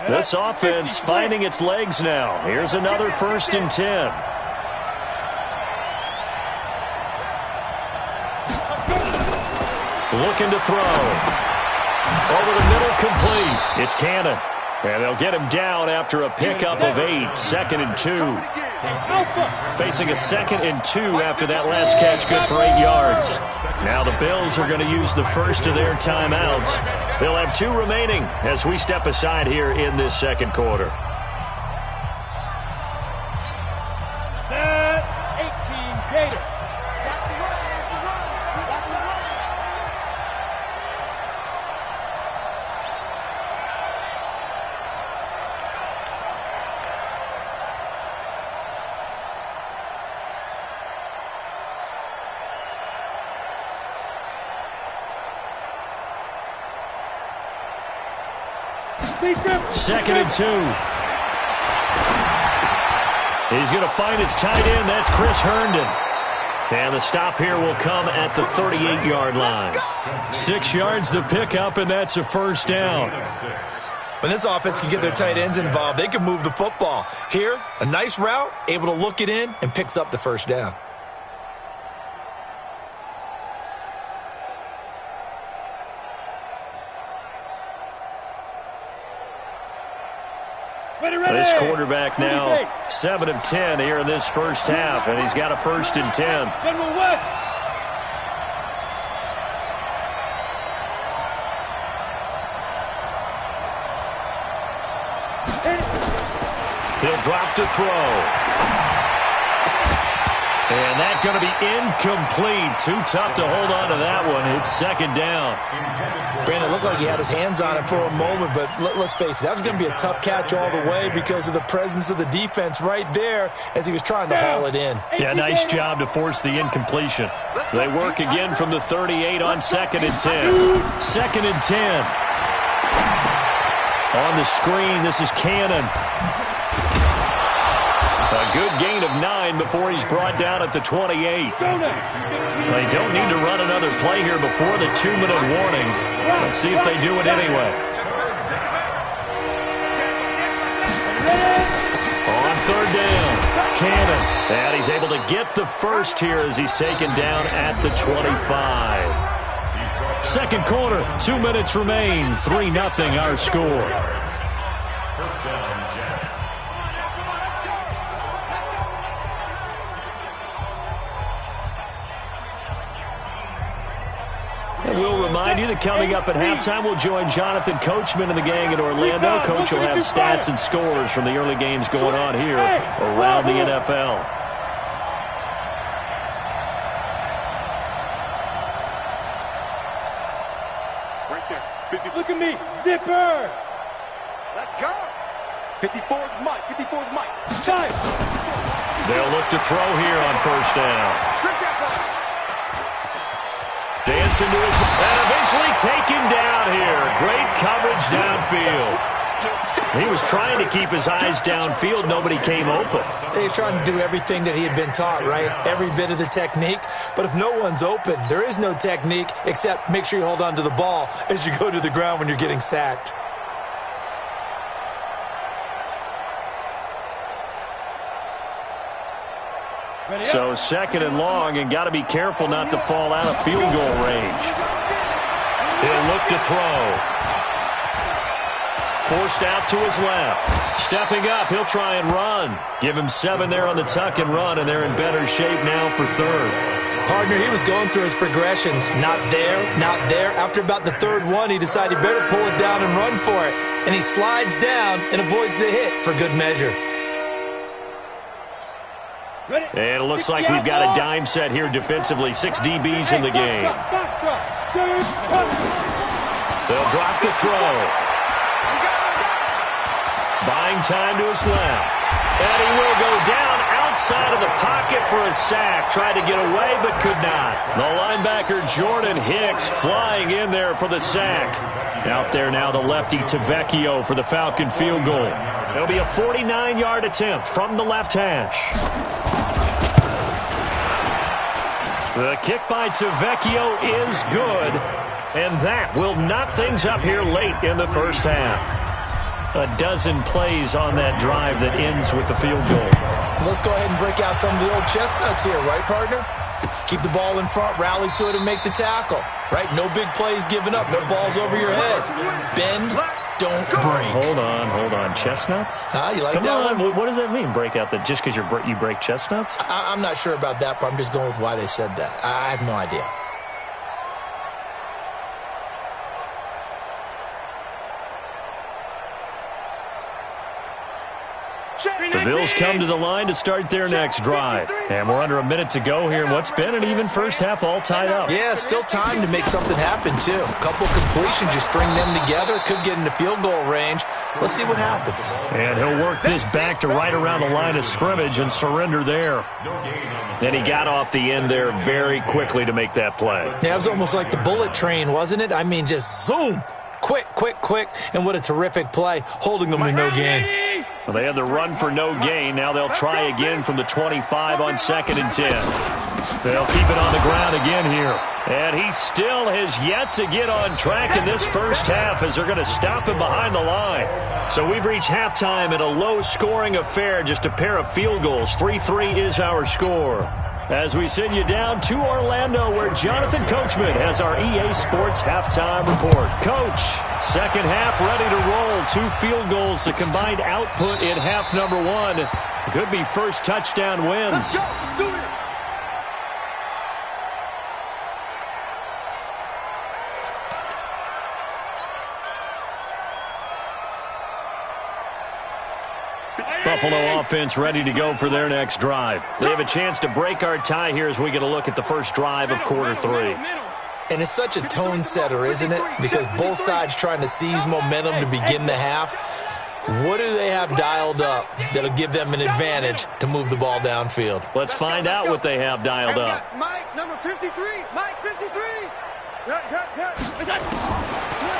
This offense finding its legs now. Here's another 1st and 10. Looking to throw. Over the middle, complete. It's Cannon. And they'll get him down after a pickup of 8. 2nd and 2. Facing a 2nd and 2 after that last catch, good for 8 yards. Now the Bills are going to use the first of their timeouts. They'll have 2 remaining as we step aside here in this 2nd quarter. Set 18 Gators. Second and 2. He's going to find his tight end. That's Chris Herndon. And the stop here will come at the 38-yard line. 6 yards the pickup, and that's a 1st down. When this offense can get their tight ends involved, they can move the football. Here, a nice route, able to look it in, and picks up the 1st down. This quarterback now 7 of 10 here in this 1st half, and he's got a 1st and 10. General West. He'll drop to throw. And that's going to be incomplete. Too tough to hold on to that one. It's 2nd down. Brandon, it looked like he had his hands on it for a moment, but let's face it, that was going to be a tough catch all the way because of the presence of the defense right there as he was trying to haul it in. Yeah, nice job to force the incompletion. They work again from the 38 on 2nd and 10. 2nd and 10. On the screen, this is Cannon. A good gain of 9 before he's brought down at the 28. They don't need to run another play here before the 2-minute warning. Let's see if they do it anyway. On 3rd down, Cannon. And he's able to get the first here as he's taken down at the 25. 2nd quarter, 2 minutes remain. 3-0 our score. And we'll remind you that coming up at halftime, we'll join Jonathan Coachman and the gang in Orlando. Coach will have stats and scores from the early games going on here around the NFL. Right there. Look at me. Zipper. Let's go. 54's Mike. 54's Mike. Time. They'll look to throw here on 1st down. Strip that ball. Dancing to his, and eventually taken down here. Great coverage downfield. He was trying to keep his eyes downfield. Nobody came open. He's trying to do everything that he had been taught, right? Every bit of the technique. But if no one's open, there is no technique except make sure you hold on to the ball as you go to the ground when you're getting sacked. So 2nd and long, and got to be careful not to fall out of field goal range. He'll look to throw. Forced out to his left. Stepping up, he'll try and run. Give him 7 there on the tuck and run, and they're in better shape now for 3rd. Partner, he was going through his progressions. Not there, not there. After about the 3rd one, he decided he better pull it down and run for it. And he slides down and avoids the hit for good measure. And it looks like we've got a dime set here defensively. 6 DBs in the game. They'll drop the throw. Buying time to his left. And he will go down outside of the pocket for a sack. Tried to get away but could not. The linebacker Jordan Hicks flying in there for the sack. Out there now the lefty Tavecchio for the Falcon field goal. It'll be a 49-yard attempt from the left hash. The kick by Tavecchio is good, and that will knot things up here late in the 1st half. a dozen plays on that drive that ends with the field goal. Let's go ahead and break out some of the old chestnuts here, right, partner? Keep the ball in front, rally to it, and make the tackle, right? No big plays given up, no balls over your head. Bend, don't break. Hold on. Chestnuts? You like Come that on. one? What does that mean, break out? That just because you break chestnuts? I'm not sure about that, but I'm just going with why they said that. I have no idea. The Bills come to the line to start their next drive. And we're under a minute to go here in what's been an even first half, all tied up. Yeah, still time to make something happen, too. A couple completions, you string them together, could get into field goal range. Let's see what happens. And he'll work this back to right around the line of scrimmage and surrender there. And he got off the end there very quickly to make that play. Yeah, it was almost like the bullet train, wasn't it? I mean, just zoom. Quick. And what a terrific play, holding them to no gain. Well, they had the run for no gain. Now they'll try again from the 25 on 2nd and 10. They'll keep it on the ground again here. And he still has yet to get on track in this first half as they're going to stop him behind the line. So we've reached halftime in a low-scoring affair, just a pair of field goals. 3-3 is our score. As we send you down to Orlando, where Jonathan Coachman has our EA Sports halftime report. Coach, second half ready to roll. 2 field goals, the combined output in half number 1. Could be first touchdown wins. Let's go. Do it. Buffalo offense ready to go for their next drive. They have a chance to break our tie here as we get a look at the first drive of quarter 3. And it's such a tone setter, isn't it? Because both sides trying to seize momentum to begin the half. What do they have dialed up that'll give them an advantage to move the ball downfield? Let's find out what they have dialed up. Mike, number 53. Mike, 53.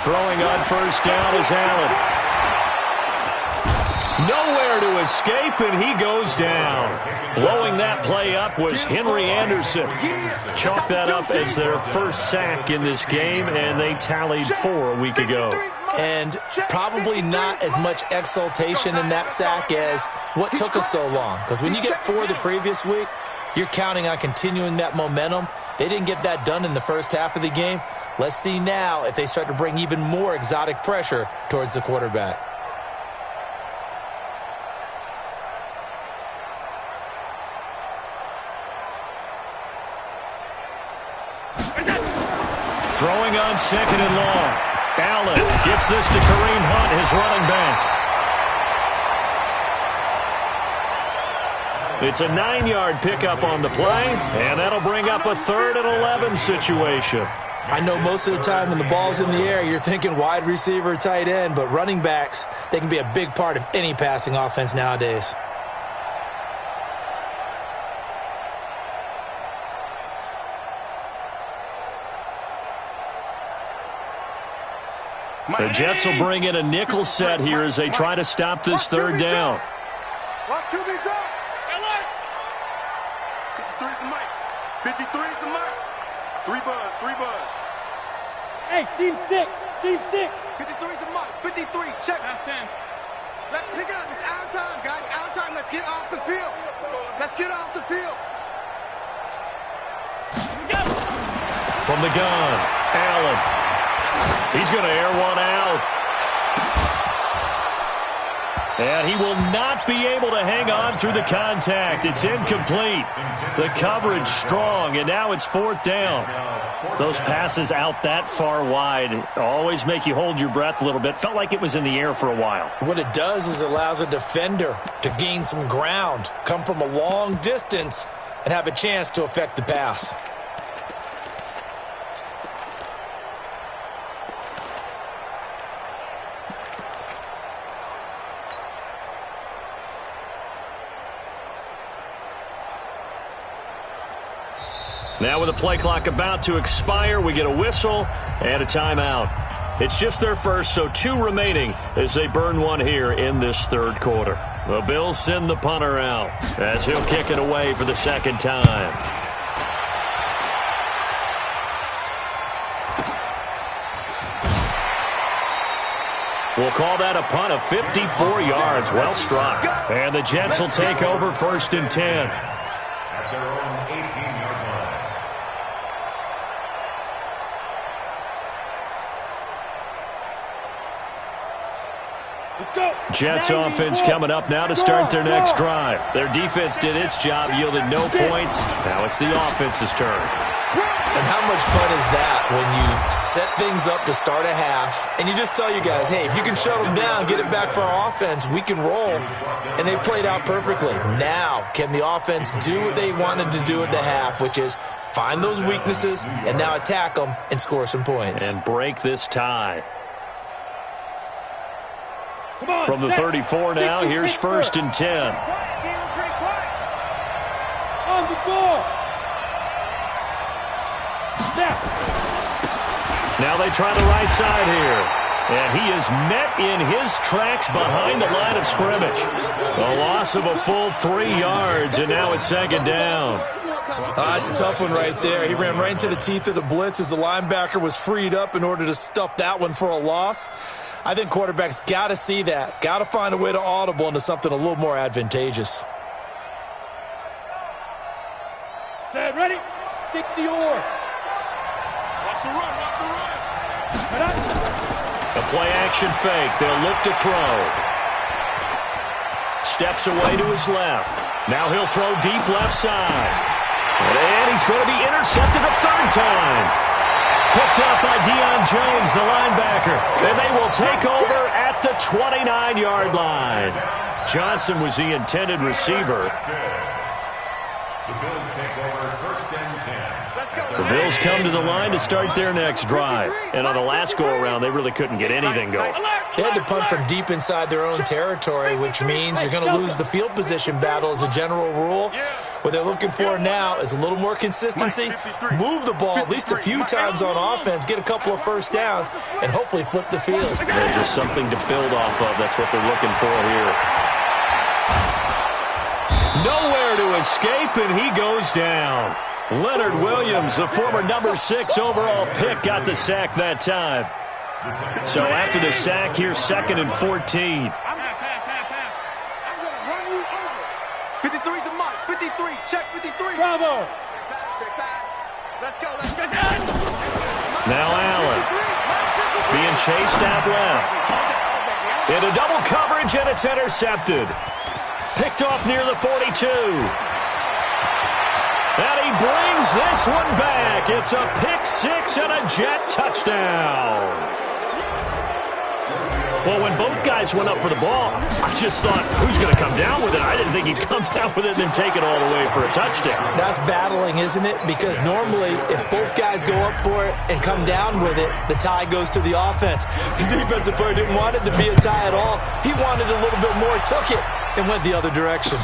Throwing on first down is Allen. Nowhere to escape, and he goes down. Blowing that play up was Henry Anderson. Chalk that up as their first sack in this game, and they tallied 4 a week ago. And probably not as much exultation in that sack as what took us so long. Because when you get 4 the previous week, you're counting on continuing that momentum. They didn't get that done in the first half of the game. Let's see now if they start to bring even more exotic pressure towards the quarterback. Throwing on 2nd and long. Allen gets this to Kareem Hunt, his running back. It's a 9-yard pickup on the play, and that'll bring up a 3rd and 11 situation. I know most of the time when the ball's in the air, you're thinking wide receiver, tight end, but running backs, they can be a big part of any passing offense nowadays. The Jets will bring in a nickel set here as they try to stop this 3rd down. Watch QB drop. 53 is the mic. 53 is the mic. 3 buzz. Hey, seam 6. 53 is the mic. 53, check. Half 10. Let's pick it up. It's our time, guys. Our time. Let's get off the field. From the gun, Allen. He's going to air one out. And he will not be able to hang on through the contact. It's incomplete. The coverage strong, and now it's 4th down. Those passes out that far wide always make you hold your breath a little bit. Felt like it was in the air for a while. What it does is it allows a defender to gain some ground, come from a long distance, and have a chance to affect the pass. Now with the play clock about to expire, we get a whistle and a timeout. It's just their first, so 2 remaining as they burn one here in this 3rd quarter. The Bills send the punter out as he'll kick it away for the 2nd time. We'll call that a punt of 54 yards. Well struck. And the Jets will take over 1st and 10. That's their own 18-yard line. Let's go. Jets offense coming up now to start their next drive. Their defense did its job, yielded no points. Now it's the offense's turn. And how much fun is that when you set things up to start a half and you just tell you guys, hey, if you can shut them down, get it back for our offense, we can roll. And they played out perfectly. Now, can the offense do what they wanted to do at the half, which is find those weaknesses and now attack them and score some points. And break this tie. On, from the 34 now, here's 1st and 10. On the ball. Now they try the right side here. And he is met in his tracks behind the line of scrimmage. A loss of a full 3 yards, and now it's 2nd down. It's a tough one right there. He ran right into the teeth of the blitz as the linebacker was freed up in order to stuff that one for a loss. I think quarterbacks got to see that. Got to find a way to audible into something a little more advantageous. Set, ready? 60 or. Watch the run, watch the run. A play-action fake. They'll look to throw. Steps away to his left. Now he'll throw deep left side. And he's going to be intercepted a 3rd time. Picked up by Deion Jones, the linebacker. And they will take over at the 29-yard line. Johnson was the intended receiver. The Bills take over 1st and 10. The Bills come to the line to start their next drive. And on the last go-around, they really couldn't get anything going. They had to punt from deep inside their own territory, which means you're going to lose the field position battle as a general rule. What they're looking for now is a little more consistency, move the ball at least a few times on offense, get a couple of 1st downs, and hopefully flip the field. And just something to build off of. That's what they're looking for here. Nowhere to escape, and he goes down. Leonard Williams, the former number 6 overall pick, got the sack that time. So after the sack, here's 2nd and 14. 53's the mark. 53. Check 53. Bravo. Let's go. Let's go. Now Allen being chased out left. Into double coverage, and it's intercepted. Picked off near the 42. And he brings this one back. It's a pick 6 and a Jet touchdown. Well, when both guys went up for the ball, I just thought, who's going to come down with it? I didn't think he'd come down with it and then take it all the way for a touchdown. That's battling, isn't it? Because normally, if both guys go up for it and come down with it, the tie goes to the offense. The defensive player didn't want it to be a tie at all. He wanted a little bit more, took it, and went the other direction.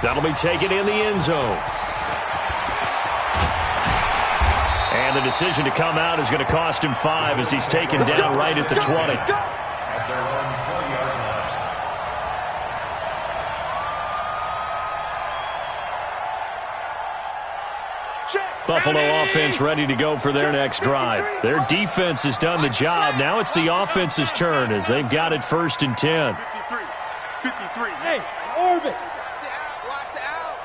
That'll be taken in the end zone. And the decision to come out is going to cost him 5 as he's taken down right at the 20. At their own 20-yard line. Buffalo offense ready to go for their next drive. Their defense has done the job. Now it's the offense's turn as they've got it 1st and 10. 53. Hey, orbit. Watch the out.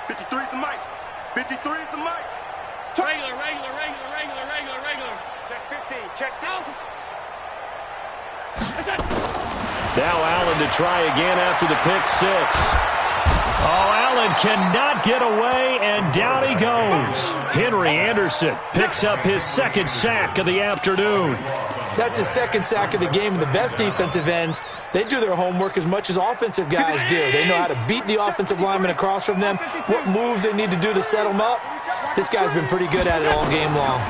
53 is the mic. 53 is the mic. Regular. Check 15. Check down. Now Allen to try again after the pick 6. Oh, Allen cannot get away, and down he goes. Henry Anderson picks up his 2nd sack of the afternoon. That's his 2nd sack of the game. And the best defensive ends, they do their homework as much as offensive guys do. They know how to beat the offensive lineman across from them, what moves they need to do to set them up. This guy's been pretty good at it all game long.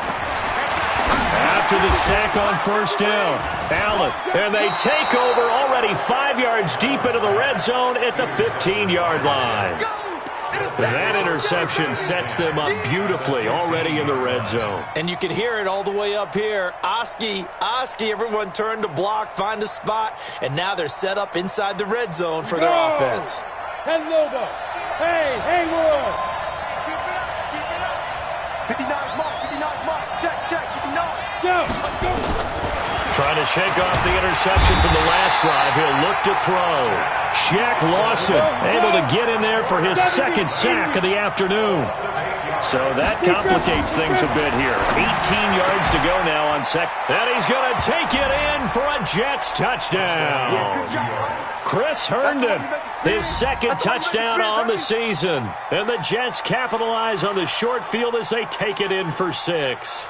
After the sack on 1st down, Allen, and they take over already 5 yards deep into the red zone at the 15-yard line. That interception sets them up beautifully already in the red zone. And you can hear it all the way up here. Oski, everyone turned to block, find a spot, and now they're set up inside the red zone for their offense. 10 Lobo. Hey, Hayward. 59 mark. 59 mark. Check. 59. Go. Trying to shake off the interception from the last drive. He'll look to throw. Shaq Lawson able to get in there for his second sack of the afternoon. So that complicates things a bit here. 18 yards to go now on second. And he's going to take it in for a Jets touchdown. Chris Herndon, his second touchdown on the season. And the Jets capitalize on the short field as they take it in for 6.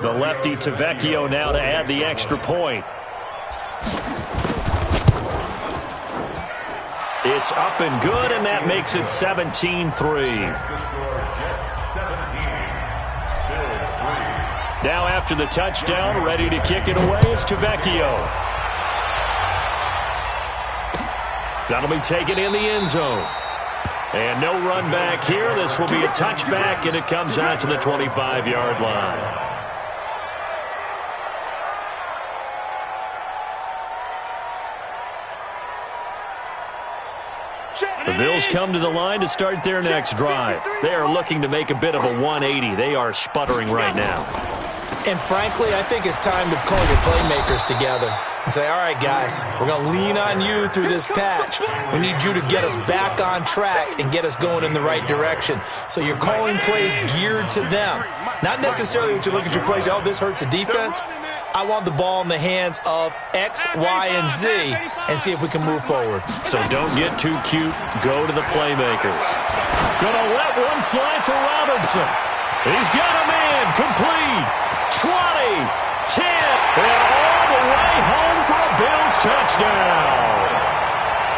The lefty Tavecchio now to add the extra point. It's up and good, and that makes it 17-3. Now after the touchdown, ready to kick it away is Tavecchio. That'll be taken in the end zone. And no run back here. This will be a touchback, and it comes out to the 25-yard line. The Bills come to the line to start their next drive. They are looking to make a bit of a 180. They are sputtering right now. And frankly, I think it's time to call your playmakers together and say, all right, guys, we're going to lean on you through this patch. We need you to get us back on track and get us going in the right direction. So you're calling plays geared to them. Not necessarily what you look at your plays, oh, this hurts the defense. I want the ball in the hands of X, Y, and Z and see if we can move forward. So don't get too cute. Go to the playmakers. Gonna let one fly for Robinson. He's got a man. Complete. 20, 10, and all the way home for a Bills touchdown.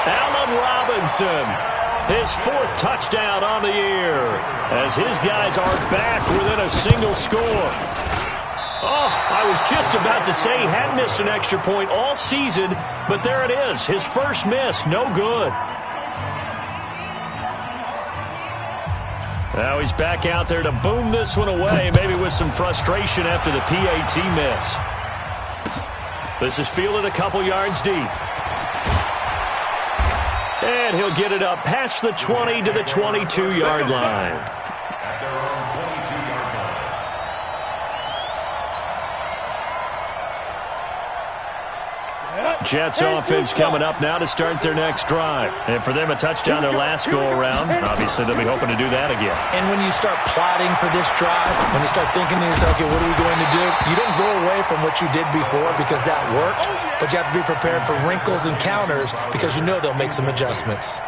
Allen Robinson, his 4th touchdown on the year, as his guys are back within a single score. Oh, I was just about to say he hadn't missed an extra point all season, but there it is. His first miss, no good. Now he's back out there to boom this one away, maybe with some frustration after the PAT miss. This is fielded a couple yards deep. And he'll get it up past the 20 to the 22-yard line. Jets offense coming up now to start their next drive. And for them, a touchdown their last go-around. Obviously, they'll be hoping to do that again. And when you start plotting for this drive, when you start thinking to yourself, okay, what are we going to do? You don't go away from what you did before because that worked, but you have to be prepared for wrinkles and counters because you know they'll make some adjustments.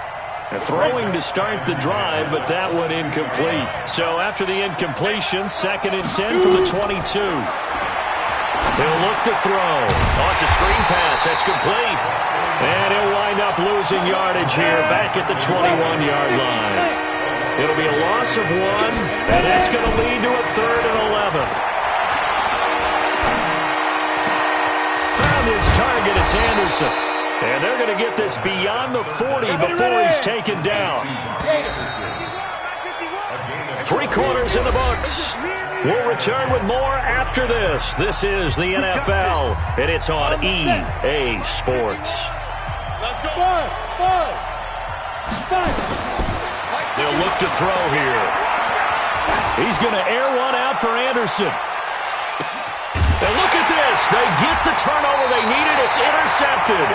And throwing to start the drive, but that one incomplete. So after the incompletion, 2nd and 10 from the 22. He'll look to throw. Oh, it's a screen pass. That's complete. And he'll wind up losing yardage here back at the 21-yard line. It'll be a loss of 1, and that's going to lead to a 3rd and 11. Found his target. It's Anderson. And they're going to get this beyond the 40 before he's taken down. 3 quarters in the books. We'll return with more after this. This is the NFL, and it's on EA Sports. Let's go. 5. They'll look to throw here. He's going to air one out for Anderson. And look at this. They get the turnover they needed. It's intercepted.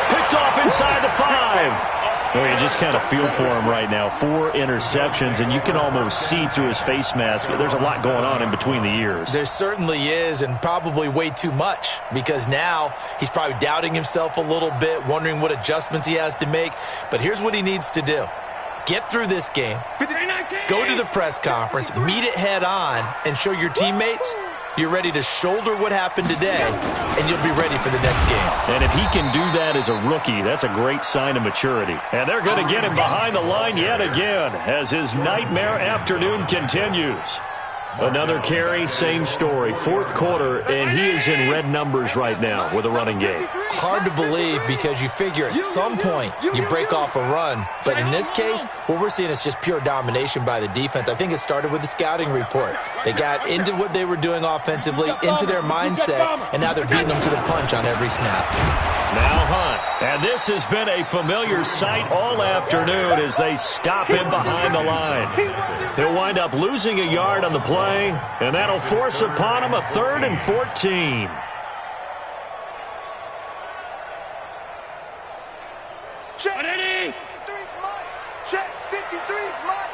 Picked off inside the 5. Oh, you just kind of feel for him right now. 4 interceptions, and you can almost see through his face mask. There's a lot going on in between the ears. There certainly is, and probably way too much, because now he's probably doubting himself a little bit, wondering what adjustments he has to make. But here's what he needs to do. Get through this game, go to the press conference, meet it head on, and show your teammates you're ready to shoulder what happened today, and you'll be ready for the next game. And if he can do that as a rookie, that's a great sign of maturity. And they're going to get him behind the line yet again as his nightmare afternoon continues. Another carry, same story. 4th quarter, and he is in red numbers right now with a running game. hard to believe because you figure at some point you break off a run. But in this case, what we're seeing is just pure domination by the defense. I think it started with the scouting report. They got into what they were doing offensively, into their mindset, and now they're beating them to the punch on every snap. Now Hunt. And this has been a familiar sight all afternoon as they stop him behind the line. He'll wind up losing a yard on the play, and that'll force upon him a 3rd and 14. Check. 53's Mike. Check. 53's Mike.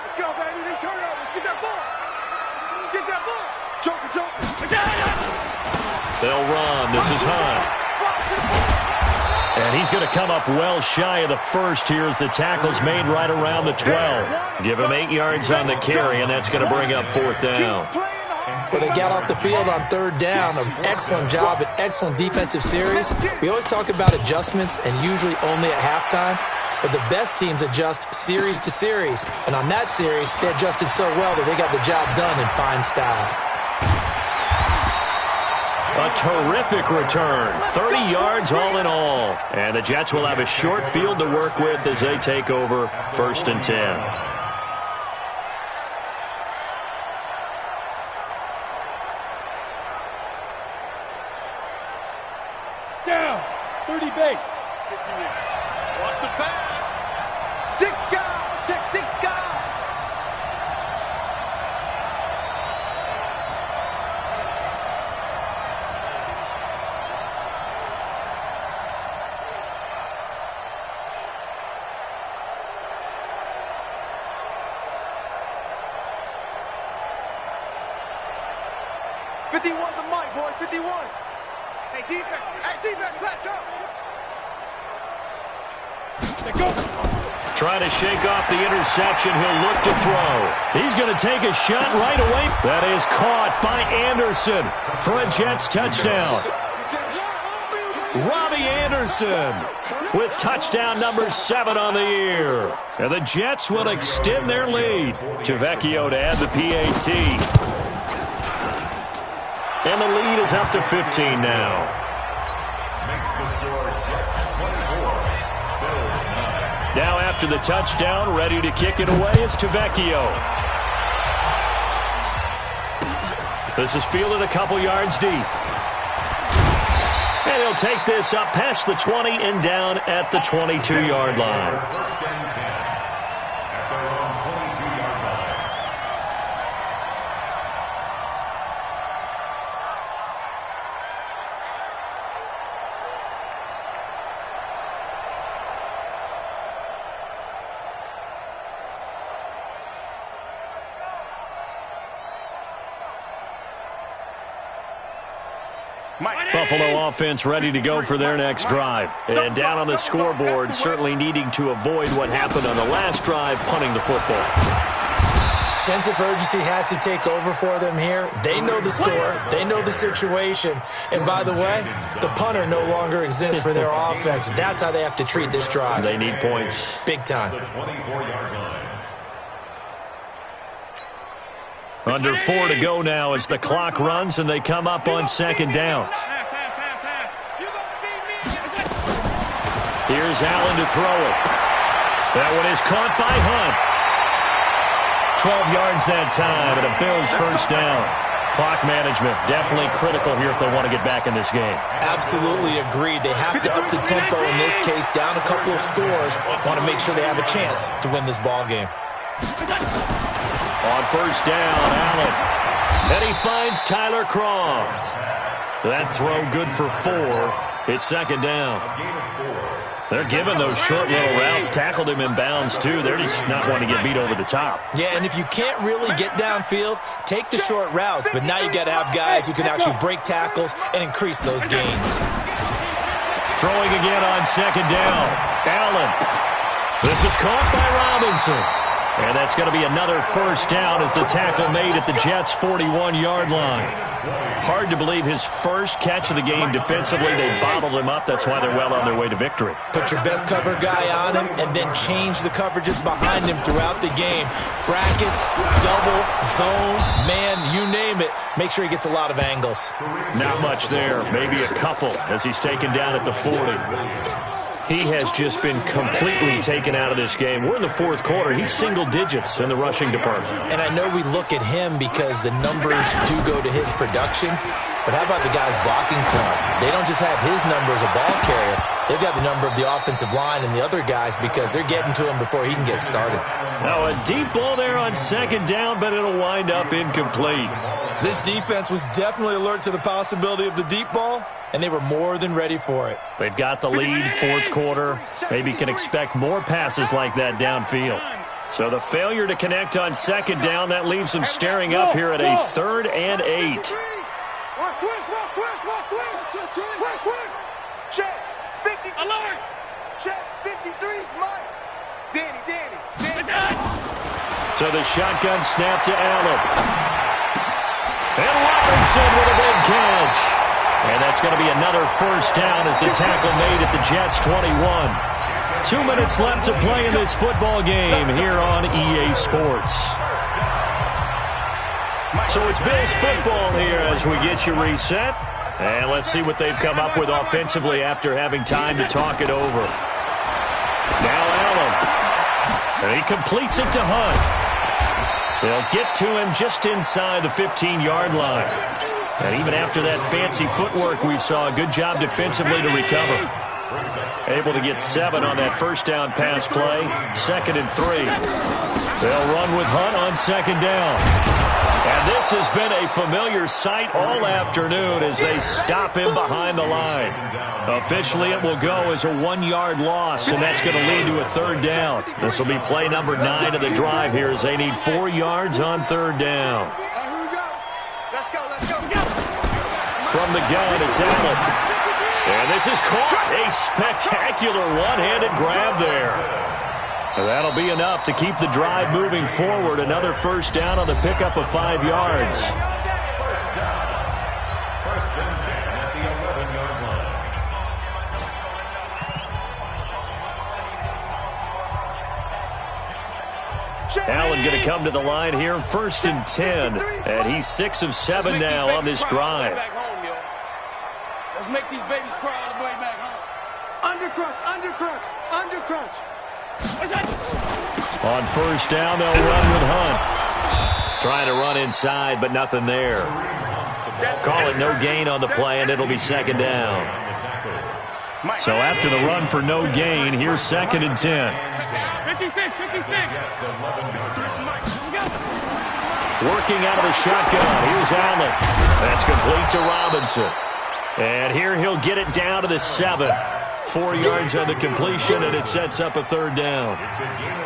Let's go, baby. They turn over. Get that ball. Get that ball. Joker. They'll run. This is Hunt. And he's going to come up well shy of the first here as the tackle's made right around the 12. Give him 8 yards on the carry, and that's going to bring up 4th down. Well, they got off the field on 3rd down. An excellent job, an excellent defensive series. We always talk about adjustments, and usually only at halftime. But the best teams adjust series to series. And on that series, they adjusted so well that they got the job done in fine style. A terrific return. 30 yards all in all. And the Jets will have a short field to work with as they take over 1st and 10. Down. 30 base. Watch the pass. 6 guys. Check 6 guys. The mic, boy. 51. Hey, defense, let's go. Trying to shake off the interception. He'll look to throw. He's going to take a shot right away. That is caught by Anderson for a Jets touchdown. Robbie Anderson with touchdown number 7 on the year. And the Jets will extend their lead. Tavecchio to add the PAT. And the lead is up to 15 now. Makes the score Jets 24, Bills 9. Now after the touchdown, ready to kick it away is Tavecchio. This is fielded a couple yards deep. And he'll take this up past the 20 and down at the 22-yard line. 1st and 10 at their own 22-yard line. Buffalo offense ready to go for their next drive. And down on the scoreboard, certainly needing to avoid what happened on the last drive, punting the football. Sense of urgency has to take over for them here. They know the score. They know the situation. And by the way, the punter no longer exists for their offense. That's how they have to treat this drive. They need points. Big time. The 24-yard line. Under 4 to go now as the clock runs and they come up on 2nd down. Here's Allen to throw it. That one is caught by Hunt. 12 yards that time and a Bills 1st down. Clock management definitely critical here if they want to get back in this game. Absolutely agreed. They have to up the tempo in this case, down a couple of scores. Want to make sure they have a chance to win this ball game. On 1st down, Allen. And he finds Tyler Kroft. That throw good for 4. It's 2nd down. They're giving those short little routes. Tackled him in bounds, too. They're just not wanting to get beat over the top. Yeah, and if you can't really get downfield, take the short routes. But now you got to have guys who can actually break tackles and increase those gains. Throwing again on 2nd down. Allen. This is caught by Robinson. And that's going to be another first down as the tackle made at the Jets' 41-yard line. Hard to believe his first catch of the game defensively. They bottled him up. That's why they're well on their way to victory. Put your best cover guy on him and then change the coverages behind him throughout the game. Brackets, double, zone, man, you name it. Make sure he gets a lot of angles. Not much there. Maybe a couple as he's taken down at the 40. He has just been completely taken out of this game. We're in the fourth quarter. He's single digits in the rushing department. And I know we look at him because the numbers do go to his production, but how about the guys blocking for him? They don't just have his number as a ball carrier. They've got the number of the offensive line and the other guys because they're getting to him before he can get started. Now a deep ball there on second down, but it'll wind up incomplete. This defense was definitely alert to the possibility of the deep ball, and they were more than ready for it. They've got the lead, fourth quarter. Maybe can expect more passes like that downfield. So the failure to connect on second down, that leaves them staring up here at a 3rd and 8. Check 50. Alert. Check 53's Mike. Danny. So the shotgun snap to Allen. And Robinson with a big catch. And that's going to be another first down as the tackle made at the Jets' 21. 2 minutes left to play in this football game here on EA Sports. So it's Bills football here as we get you reset. And let's see what they've come up with offensively after having time to talk it over. Now Allen. And he completes it to Hunt. They'll get to him just inside the 15-yard line. And even after that fancy footwork we saw, good job defensively to recover. Able to get 7 on that first down pass play. 2nd and 3. They'll run with Hunt on second down. And this has been a familiar sight all afternoon as they stop him behind the line. Officially, it will go as a 1-yard loss, and that's going to lead to a 3rd down. This will be play number 9 of the drive here as they need 4 yards on 3rd down. Let's go. From the gun, it's Allen. And this is caught. A spectacular one-handed grab there. And that'll be enough to keep the drive moving forward. Another first down on the pickup of 5 yards. First and 10 at the 11-yard line. Allen going to come to the line here, 1st and 10. And he's 6 of 7 now on this drive. Let's make these babies cry all the way back home. Undercrunch. On first down, they'll run with Hunt. Trying to run inside, but nothing there. Call it no gain on the play, and it'll be 2nd down. So after the run for no gain, here's 2nd and 10. 56. Working out of the shotgun. Here's Allen. That's complete to Robinson. And here he'll get it down to the 7. 4 yards on the completion, and it sets up a 3rd down.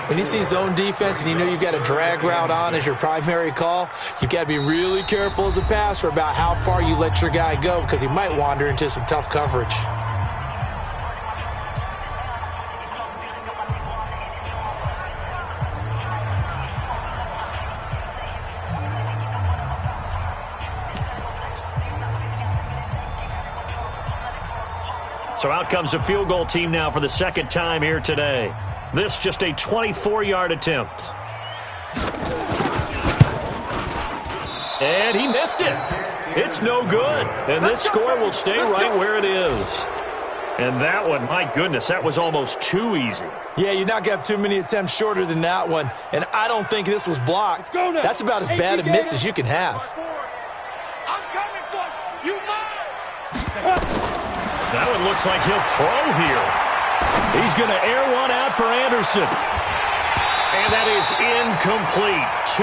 When you see zone defense and you know you've got a drag route on as your primary call, you've got to be really careful as a passer about how far you let your guy go because he might wander into some tough coverage. So out comes a field goal team now for the 2nd time here today. This just a 24-yard attempt. And he missed it. It's no good. And this score will stay right where it is. And that one, my goodness, that was almost too easy. Yeah, you're not going to have too many attempts shorter than that one. And I don't think this was blocked. That's about as bad a miss as you can have. I'm coming for you. That one looks like he'll throw here. He's going to air one out for Anderson. And that is incomplete. 2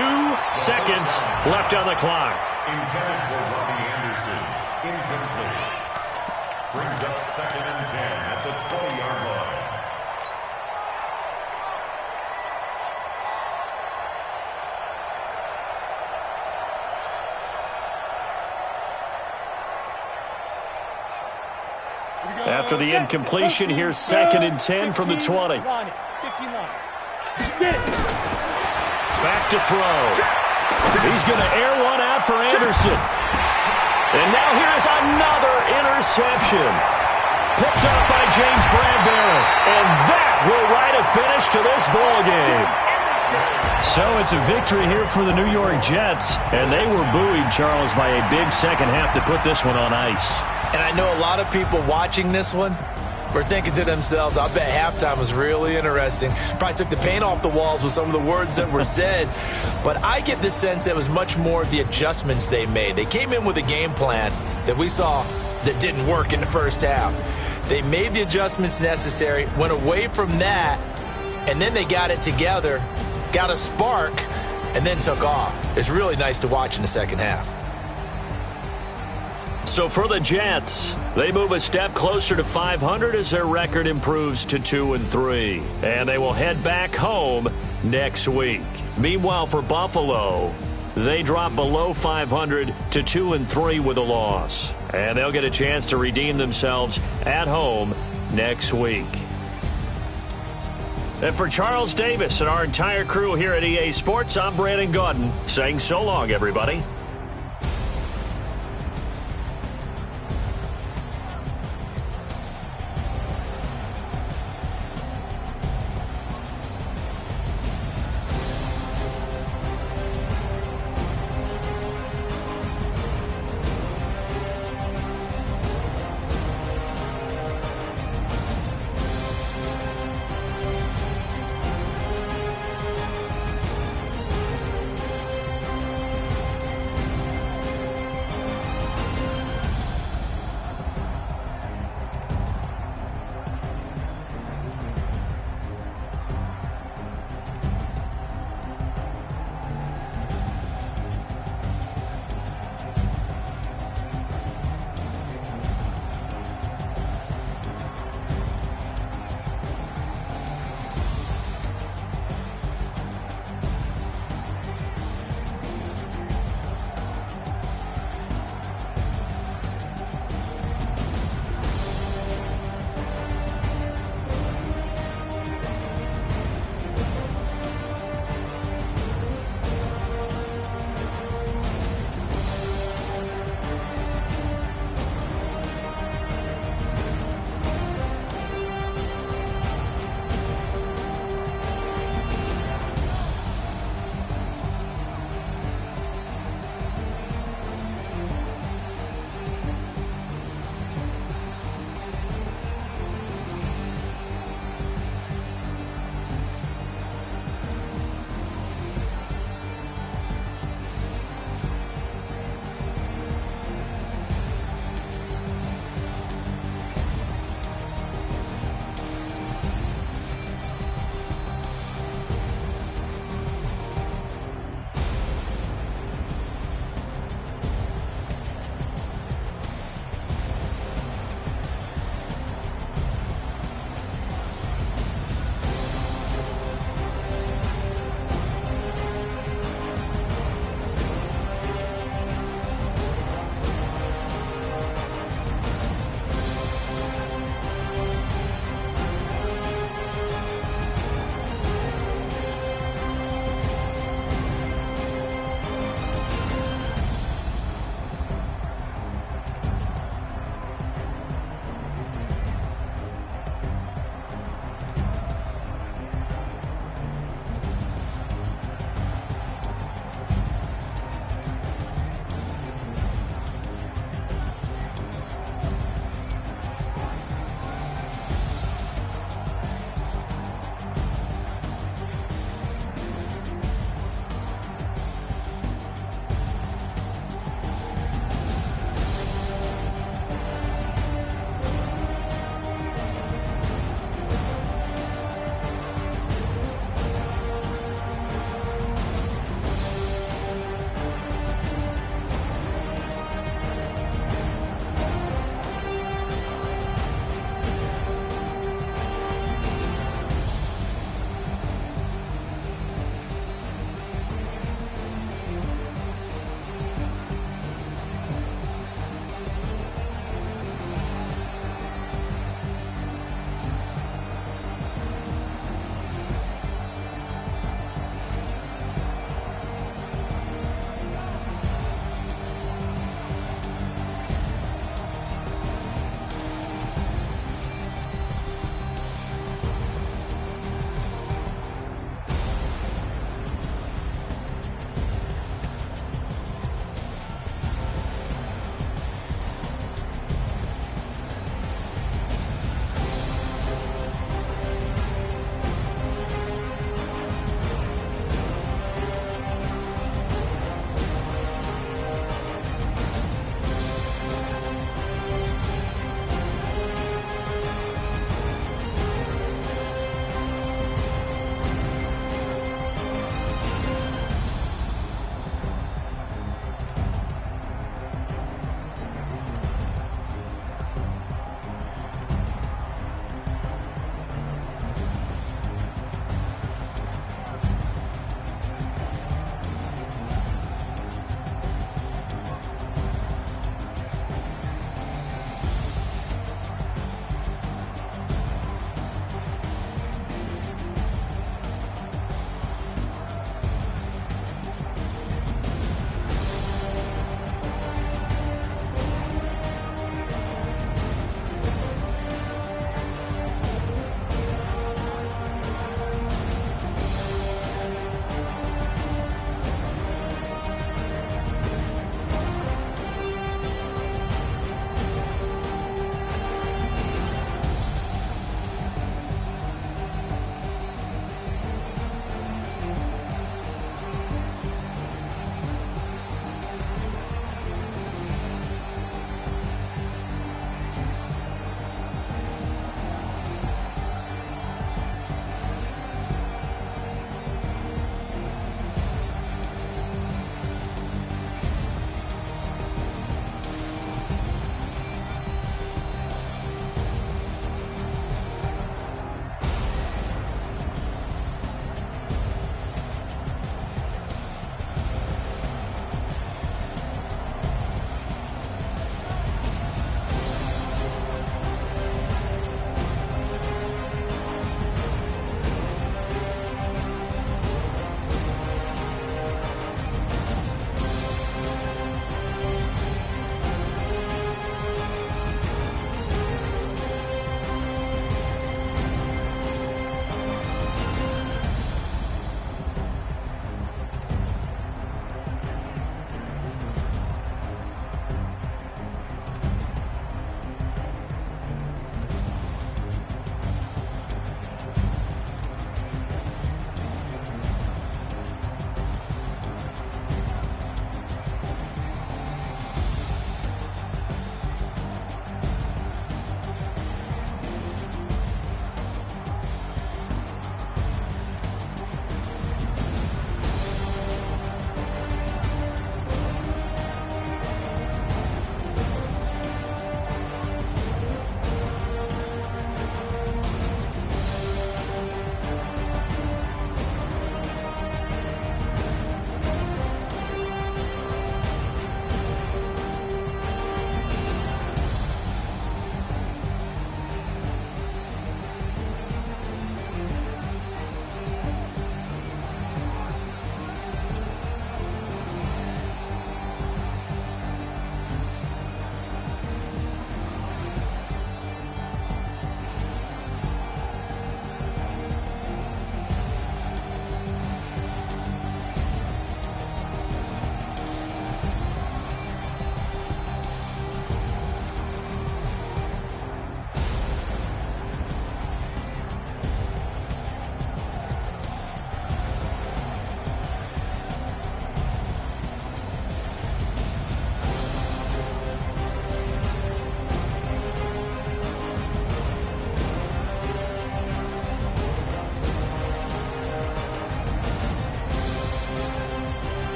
seconds left on the clock. Intended for Robbie Anderson. Incomplete. Brings up 2nd and 10 at the 20-yard line. After the incompletion, here's 2nd and 10 from the 20. Back to throw. He's going to air one out for Anderson. And now here is another interception. Picked up by James Bradbury. And that will write a finish to this ball game. So it's a victory here for the New York Jets. And they were buoyed, Charles, by a big second half to put this one on ice. And I know a lot of people watching this one were thinking to themselves, I bet halftime was really interesting. Probably took the paint off the walls with some of the words that were said. But I get the sense that it was much more the adjustments they made. They came in with a game plan that we saw that didn't work in the first half. They made the adjustments necessary, went away from that, and then they got it together, got a spark, and then took off. It's really nice to watch in the second half. So for the Jets, they move a step closer to 500 as their record improves to 2-3. And they will head back home next week. Meanwhile, for Buffalo, they drop below 500 to 2-3 with a loss. And they'll get a chance to redeem themselves at home next week. And for Charles Davis and our entire crew here at EA Sports, I'm Brandon Gaudin saying so long, everybody.